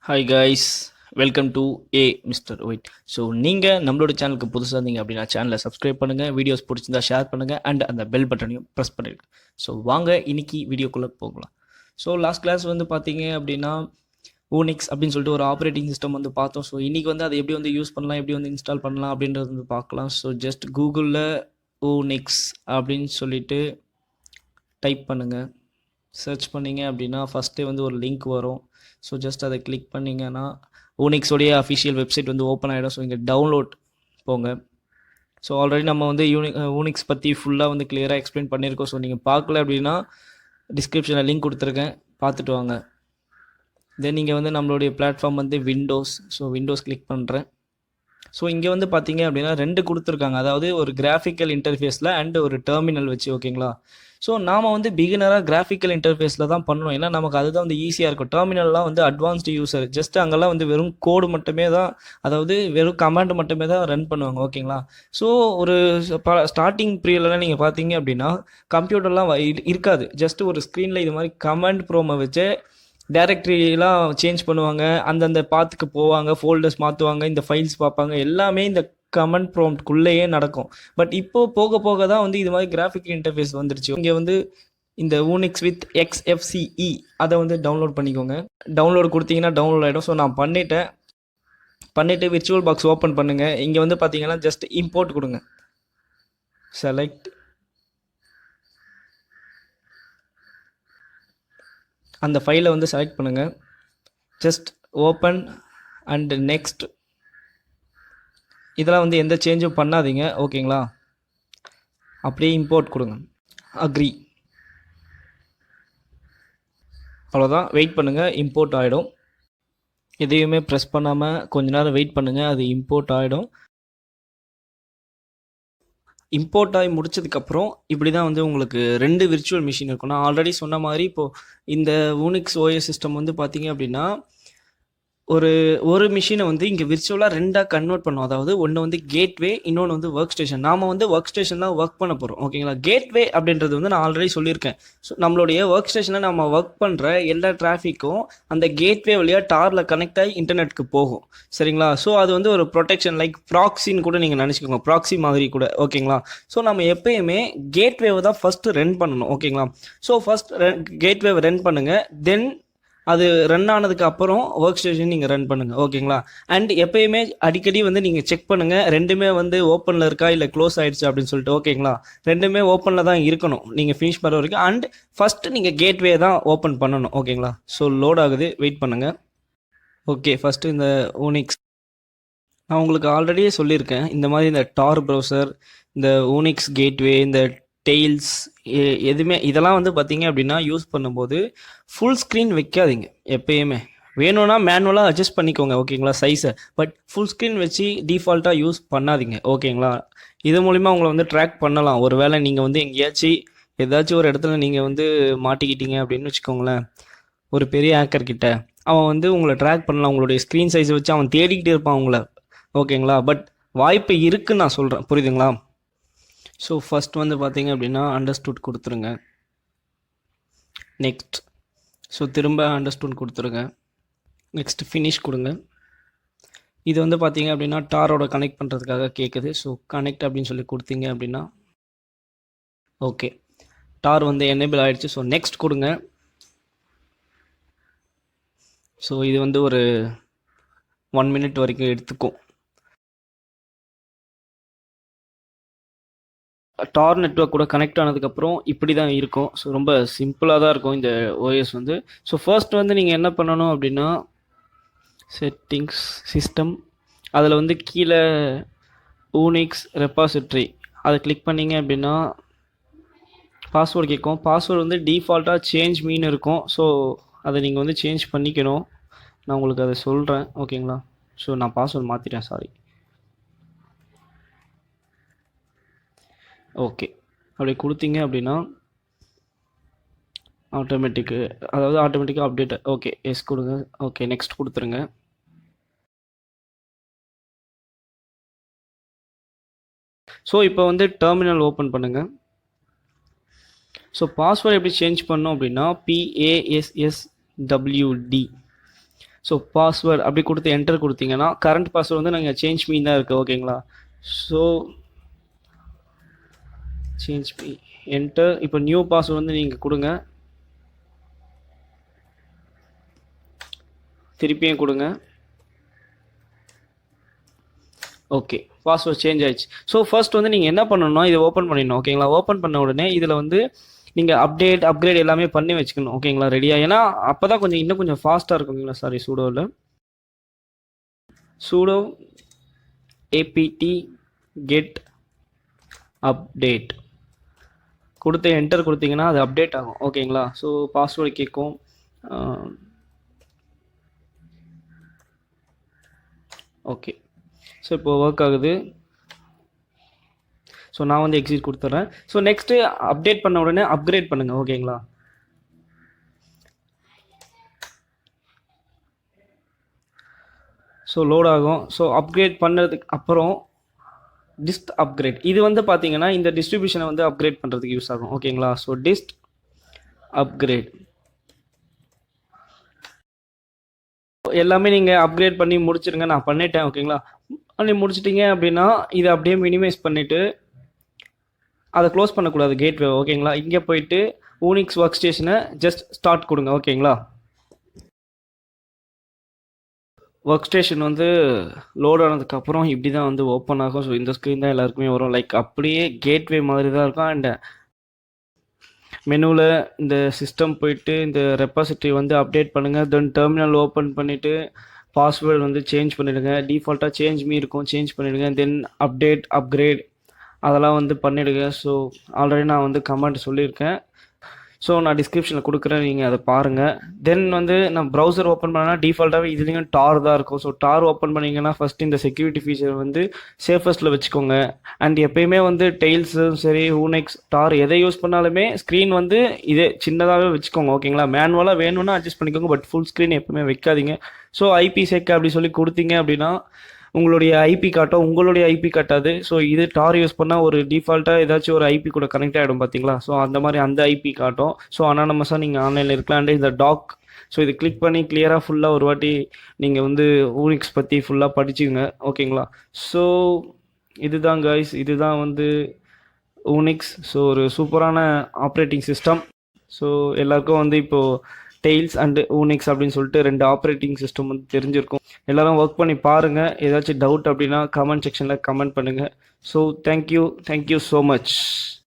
Hi guys, welcome to mister white. So நீங்கள் நம்மளோட சேனலுக்கு புதுசாக இருந்தீங்க அப்படின்னா சேனலை சப்ஸ்கிரைப் பண்ணுங்கள், வீடியோஸ் பிடிச்சிருந்தா ஷேர் பண்ணுங்கள் அண்ட் அந்த பெல் பட்டனையும் ப்ரெஸ் பண்ணிடுங்க. ஸோ வாங்க இன்னைக்கு வீடியோக்குள்ளே போகலாம். ஸோ லாஸ்ட் கிளாஸ் வந்து பார்த்தீங்க அப்படின்னா Whonix அப்படின்னு சொல்லிட்டு ஒரு ஆப்ரேட்டிங் சிஸ்டம் வந்து பார்த்தோம். ஸோ இன்றைக்கி வந்து அதை எப்படி வந்து யூஸ் பண்ணலாம், எப்படி வந்து இன்ஸ்டால் பண்ணலாம் அப்படின்றது வந்து பார்க்கலாம். ஸோ ஜஸ்ட் கூகுளில் Whonix அப்படின்னு சொல்லிட்டு டைப் பண்ணுங்கள். சர்ச் பண்ணிங்க அப்படின்னா ஃபஸ்ட்டே வந்து ஒரு லிங்க் வரும். ஸோ ஜஸ்ட் அதை கிளிக் பண்ணிங்கன்னா Whonix-உடைய அஃபிஷியல் வெப்சைட் வந்து ஓப்பன் ஆகிடும். ஸோ இங்கே டவுன்லோட் போங்க. ஸோ ஆல்ரெடி நம்ம வந்து Whonix பற்றி ஃபுல்லாக வந்து கிளியராக எக்ஸ்பிளைன் பண்ணியிருக்கோம். ஸோ நீங்கள் பார்க்கல அப்படின்னா டிஸ்கிரிப்ஷனில் லிங்க் கொடுத்துருக்கேன், பார்த்துட்டு வாங்க. தென் நீங்கள் வந்து நம்மளுடைய பிளாட்ஃபார்ம் வந்து விண்டோஸ். ஸோ விண்டோஸ் கிளிக் பண்ணுறேன். ஸோ இங்கே வந்து பார்த்தீங்க அப்படின்னா ரெண்டு கொடுத்துருக்காங்க, அதாவது ஒரு கிராஃபிக்கல் இன்டர்ஃபேஸில் அண்ட் ஒரு டெர்மினல் வச்சு. ஓகேங்களா? ஸோ நாம் வந்து பிகினராக கிராஃபிக்கல் இன்டர்ஃபேஸில் தான் பண்ணணும், ஏன்னா நமக்கு அதுதான் வந்து ஈஸியாக இருக்கும். டெர்மினல்லாம் வந்து அட்வான்ஸ்டு யூஸர், ஜஸ்ட் அங்கெல்லாம் வந்து வெறும் கோடு மட்டுமே தான், அதாவது வெறும் கமாண்ட் மட்டுமே தான் ரன் பண்ணுவாங்க. ஓகேங்களா? ஸோ ஒரு ஸ்டார்டிங் பீரியட்லாம் நீங்கள் பார்த்தீங்க அப்படின்னா கம்ப்யூட்டர்லாம் இருக்காது. ஜஸ்ட் ஒரு ஸ்க்ரீனில் இது மாதிரி கமாண்ட் ப்ரோமை வச்சு டைரக்டரிலாம் சேஞ்ச் பண்ணுவாங்க, அந்தந்த பாத்துக்கு போவாங்க, ஃபோல்டர்ஸ் மாற்றுவாங்க, இந்த ஃபைல்ஸ் பார்ப்பாங்க, எல்லாமே இந்த கமெண்ட் ப்ராம்ப்ட்குள்ளேயே நடக்கும். பட் இப்போ போக போக தான் வந்து இது மாதிரி கிராஃபிக் இன்டர்ஃபேஸ் வந்துருச்சு. இங்கே வந்து இந்த Whonix வித் XFCE அதை வந்து டவுன்லோட் பண்ணிக்கோங்க. டவுன்லோட் கொடுத்தீங்கன்னா டவுன்லோட் ஆகிடும். ஸோ நான் பண்ணிவிட்டு விர்ச்சுவல் பாக்ஸ் ஓப்பன் பண்ணுங்கள். இங்கே வந்து பார்த்தீங்கன்னா ஜஸ்ட் இம்போர்ட் கொடுங்க. செலக்ட் அந்த ஃபைலை வந்து செலக்ட் பண்ணுங்கள். Just open and next. இதெல்லாம் வந்து எந்த சேஞ்சும் பண்ணாதீங்க. ஓகேங்களா? அப்படியே இம்போர்ட் கொடுங்க. அக்ரி. அவ்வளோதான். வெயிட் பண்ணுங்கள், இம்போர்ட் ஆகிடும். எதையுமே ப்ரெஸ் பண்ணாமல் கொஞ்ச நேரம் வெயிட் பண்ணுங்கள், அது இம்போர்ட் ஆகிடும். இம்போர்ட் ஆகி முடிச்சதுக்கப்புறம் இப்படி தான் வந்து உங்களுக்கு ரெண்டு விர்ச்சுவல் மிஷின் இருக்கும். நான் ஆல்ரெடி சொன்ன மாதிரி இப்போது இந்த Whonix OS சிஸ்டம் வந்து பார்த்தீங்க அப்படின்னா ஒரு மிஷினை வந்து இங்கே விர்ச்சுவலாக ரெண்டாக கன்வெர்ட் பண்ணும். அதாவது ஒன்று வந்து கேட்வே, இன்னொன்று வந்து ஒர்க் ஸ்டேஷன். நாம் வந்து ஒர்க் ஸ்டேஷன் தான் ஒர்க் பண்ண போகிறோம். ஓகேங்களா? கேட்வே அப்படின்றது வந்து நான் ஆல்ரெடி சொல்லியிருக்கேன். ஸோ நம்மளுடைய ஒர்க் ஸ்டேஷனில் நம்ம ஒர்க் பண்ணுற எல்லா டிராஃபிக்கும் அந்த கேட்வே வழியாக டாரில் கனெக்ட் ஆகி இன்டர்நெட்டுக்கு போகும். சரிங்களா? ஸோ அது வந்து ஒரு ப்ரொடெக்ஷன், லைக் ப்ராக்ஸின்னு கூட நீங்கள் நினச்சிக்கோங்க, ப்ராக்ஸி மாதிரி கூட. ஓகேங்களா? ஸோ நம்ம எப்பயுமே கேட்வேவை தான் ஃபஸ்ட்டு ரன் பண்ணணும். ஓகேங்களா? ஸோ ஃபஸ்ட் கேட்வேவை ரன் பண்ணுங்கள். தென் அது ரன் ஆனதுக்கு அப்புறம் ஒர்க் ஸ்டேஷன் நீங்கள் ரன் பண்ணுங்கள். ஓகேங்களா? அண்ட் எப்பயுமே அடிக்கடி வந்து நீங்கள் செக் பண்ணுங்கள், ரெண்டுமே வந்து ஓப்பனில் இருக்கா இல்லை க்ளோஸ் ஆகிடுச்சு அப்படின்னு சொல்லிட்டு. ஓகேங்களா? ரெண்டுமே ஓப்பனில் தான் இருக்கணும் நீங்கள் ஃபினிஷ் பண்ணுற வரைக்கும். அண்ட் ஃபஸ்ட்டு நீங்கள் கேட்வே தான் ஓப்பன் பண்ணணும். ஓகேங்களா? ஸோ லோட் ஆகுது, வெயிட் பண்ணுங்கள். ஓகே, ஃபஸ்ட்டு இந்த Whonix நான் உங்களுக்கு ஆல்ரெடியே சொல்லியிருக்கேன். இந்த மாதிரி இந்த டார் ப்ரௌசர், இந்த Whonix கேட்வே, இந்த டெய்ல்ஸ், எதுவுமே இதெல்லாம் வந்து பார்த்தீங்க அப்படின்னா யூஸ் பண்ணும்போது ஃபுல் ஸ்க்ரீன் வைக்காதீங்க. எப்பயுமே வேணும்னா மேனுவலாக அட்ஜஸ்ட் பண்ணிக்கோங்க. ஓகேங்களா? சைஸை. பட் ஃபுல் ஸ்க்ரீன் வச்சு டிஃபால்ட்டாக யூஸ் பண்ணாதீங்க. ஓகேங்களா? இது மூலிமா உங்களை வந்து ட்ராக் பண்ணலாம். ஒரு வேளை நீங்கள் வந்து ஏதாச்சும் ஒரு இடத்துல நீங்கள் வந்து மாட்டிக்கிட்டீங்க அப்படின்னு வச்சுக்கோங்களேன், ஒரு பெரிய ஹேக்கர் கிட்ட, அவன் வந்து உங்களை ட்ராக் பண்ணலாம். உங்களுடைய ஸ்க்ரீன் சைஸை வச்சு அவன் தேடிக்கிட்டே இருப்பான் உங்களை. ஓகேங்களா? பட் வாய்ப்பு இருக்குன்னு நான் சொல்கிறேன். புரியுதுங்களா? ஸோ ஃபஸ்ட் வந்து பார்த்தீங்க அப்படின்னா அண்டர்ஸ்டுட் கொடுத்துருங்க. நெக்ஸ்ட். ஸோ திரும்ப அண்டர்ஸ்டுட் கொடுத்துருங்க. நெக்ஸ்ட் ஃபினிஷ் கொடுங்க. இது வந்து பார்த்தீங்க அப்படின்னா டாரோட கனெக்ட் பண்ணுறதுக்காக கேட்குது. ஸோ கனெக்ட் அப்படின்னு சொல்லி கொடுத்தீங்க அப்படின்னா ஓகே, டார் வந்து எனேபிள் ஆகிடுச்சு. ஸோ நெக்ஸ்ட் கொடுங்க. ஸோ இது வந்து ஒரு 1 மினிட் வரைக்கும் எடுத்துக்கும். டார் நெட்வொர்க் கூட கனெக்ட் ஆனதுக்கப்புறம் இப்படி தான் இருக்கும். ஸோ ரொம்ப சிம்பிளாக தான் இருக்கும் இந்த ஓஎஸ் வந்து. ஸோ ஃபர்ஸ்ட் வந்து நீங்கள் என்ன பண்ணணும் அப்படின்னா செட்டிங்ஸ், சிஸ்டம், அதில் வந்து கீழே Whonix ரெபாசிட்ரி அதை கிளிக் பண்ணிங்க அப்படின்னா பாஸ்வேர்டு கேட்கும். பாஸ்வேர்டு வந்து டிஃபால்ட்டாக சேஞ்ச் மீன் இருக்கும். ஸோ அதை நீங்கள் வந்து சேஞ்ச் பண்ணிக்கணும். நான் உங்களுக்கு அதை சொல்கிறேன். ஓகேங்களா? ஸோ நான் பாஸ்வேர்டு மாற்றிட்டேன், சாரி. ஓகே, அப்படி கொடுத்தீங்க அப்படின்னா ஆட்டோமேட்டிக்காக அப்டேட். ஓகே, எஸ் கொடுங்க. ஓகே, நெக்ஸ்ட் கொடுத்துருங்க. ஸோ இப்போ வந்து டெர்மினல் ஓப்பன் பண்ணுங்கள். ஸோ பாஸ்வேர்டு எப்படி சேஞ்ச் பண்ணோம் அப்படின்னா PASSWD ஸோ பாஸ்வேர்டு அப்படி கொடுத்து என்டர் கொடுத்தீங்கன்னா கரண்ட் பாஸ்வேர்டு வந்து நாங்கள் சேஞ்ச் மீ தான் இருக்குது. ஓகேங்களா? So change me enter. இப்போ நியூ பாஸ்வேர்டு வந்து நீங்கள் கொடுங்க. திருப்பியும் கொடுங்க. ஓகே, பாஸ்வேர்ட் சேஞ்ச் ஆயிடுச்சு. ஸோ ஃபர்ஸ்ட் வந்து நீங்கள் என்ன பண்ணணும்னா இதை ஓப்பன் பண்ணிடணும். ஓகேங்களா? ஓப்பன் பண்ண உடனே இதில் வந்து நீங்கள் அப்கிரேட் எல்லாமே பண்ணி வச்சுக்கணும். ஓகேங்களா? ரெடியாக, ஏன்னா அப்போ தான் கொஞ்சம் இன்னும் கொஞ்சம் ஃபாஸ்ட்டாக இருக்குங்களா. சாரி, சூடோவில் sudo apt-get update கொடுத்து என்டர் கொடுத்தீங்கன்னா அது அப்டேட் ஆகும். ஓகேங்களா? ஸோ பாஸ்வேர்டு கேட்கும். ஓகே, ஸோ இப்போ ஒர்க் ஆகுது. ஸோ நான் வந்து எக்ஸிட் கொடுத்துட்றேன். ஸோ நெக்ஸ்ட்டு அப்டேட் பண்ண உடனே அப்கிரேட் பண்ணுங்கள். ஓகேங்களா? ஸோ லோட் ஆகும். ஸோ அப்கிரேட் பண்ணுறதுக்கு அப்புறம் டிஸ்ட் அப்கிரேட், இது வந்து பார்த்தீங்கன்னா இந்த டிஸ்ட்ரிபியூஷனை வந்து அப்கிரேட் பண்ணுறதுக்கு யூஸ் ஆகும். ஓகேங்களா? ஸோ டிஸ்ட் அப்கிரேட் எல்லாமே நீங்கள் அப்கிரேட் பண்ணி முடிச்சிருங்க. நான் பண்ணிட்டேன். ஓகேங்களா? பண்ணி முடிச்சிட்டிங்க அப்படின்னா இதை அப்படியே மினிமைஸ் பண்ணிவிட்டு அதை க்ளோஸ் பண்ணக்கூடாது கேட்வே. ஓகேங்களா? இங்கே போயிட்டு Whonix ஒர்க் ஜஸ்ட் ஸ்டார்ட் கொடுங்க. ஓகேங்களா? ஒர்க் ஸ்டேஷன் வந்து லோட் ஆனதுக்கப்புறம் இப்படி தான் வந்து ஓப்பன் ஆகும். ஸோ இந்த ஸ்க்ரீன் தான் எல்லாருக்குமே வரும். லைக் அப்படியே கேட்வே மாதிரி தான் இருக்கும். அண்ட் மெனுவில் இந்த சிஸ்டம் போயிட்டு இந்த ரெப்பாசிட்டரி வந்து அப்டேட் பண்ணுங்கள். தென் டெர்மினல் ஓப்பன் பண்ணிவிட்டு பாஸ்வேர்டு வந்து சேஞ்ச் பண்ணிவிடுங்க. டிஃபால்ட்டாக சேஞ்ச் மீ இருக்கும், சேஞ்ச் பண்ணிவிடுங்க. தென் அப்கிரேட் அதெல்லாம் வந்து பண்ணிவிடுங்க. ஸோ ஆல்ரெடி நான் வந்து கமெண்ட் சொல்லியிருக்கேன். ஸோ நான் டிஸ்கிரிப்ஷனில் கொடுக்குறேன், நீங்கள் அதை பாருங்கள். தென் வந்து நான் ப்ரௌசர் ஓப்பன் பண்ணேன்னா டிஃபால்ட்டாகவே இதுலேயும் டார் தான் இருக்கும். ஸோ டார் ஓப்பன் பண்ணிங்கன்னா ஃபஸ்ட்டு இந்த செக்யூரிட்டி ஃபீச்சர் வந்து சேஃபஸ்ட்டில் வச்சுக்கோங்க. அண்ட் எப்பயுமே வந்து டெயில்ஸும் சரி Whonix டார் எதை யூஸ் பண்ணாலுமே ஸ்க்ரீன் வந்து இதே சின்னதாகவே வச்சுக்கோங்க. ஓகேங்களா? மேனுவலாக வேணும்னா அட்ஜஸ்ட் பண்ணிக்கோங்க, பட் ஃபுல் ஸ்க்ரீன் எப்பவுமே வைக்காதீங்க. ஸோ ஐபி செக் அப்படி சொல்லி கொடுத்தீங்க அப்படின்னா உங்களுடைய ஐபி காட்டும், உங்களுடைய ஐபி காட்டாது. ஸோ இது டார் யூஸ் பண்ணால் ஒரு டிஃபால்ட்டாக ஏதாச்சும் ஒரு ஐபி கூட கனெக்ட் ஆகிடும் பார்த்தீங்களா? ஸோ அந்த மாதிரி அந்த ஐபி காட்டும். ஸோ அனானமஸாக நீங்கள் ஆன்லைனில் இருக்கலாம். அண்ட் இந்த டாக், ஸோ இது கிளிக் பண்ணி கிளியராக ஃபுல்லாக ஒரு வாட்டி நீங்கள் வந்து Whonix பற்றி ஃபுல்லாக படிச்சுங்க. ஓகேங்களா? ஸோ இதுதான் கைஸ், இதுதான் வந்து Whonix. ஸோ ஒரு சூப்பரான ஆப்ரேட்டிங் சிஸ்டம். ஸோ எல்லாருக்கும் வந்து இப்போது டெயில்ஸ் அண்டு Whonix அப்படின்னு சொல்லிட்டு 2 ஆப்ரேட்டிங் சிஸ்டம் வந்து தெரிஞ்சிருக்கும். எல்லாரும் ஒர்க் பண்ணி பாருங்கள். ஏதாச்சும் டவுட் அப்படின்னா கமெண்ட் செக்ஷனில் கமெண்ட் பண்ணுங்கள். So thank you so much.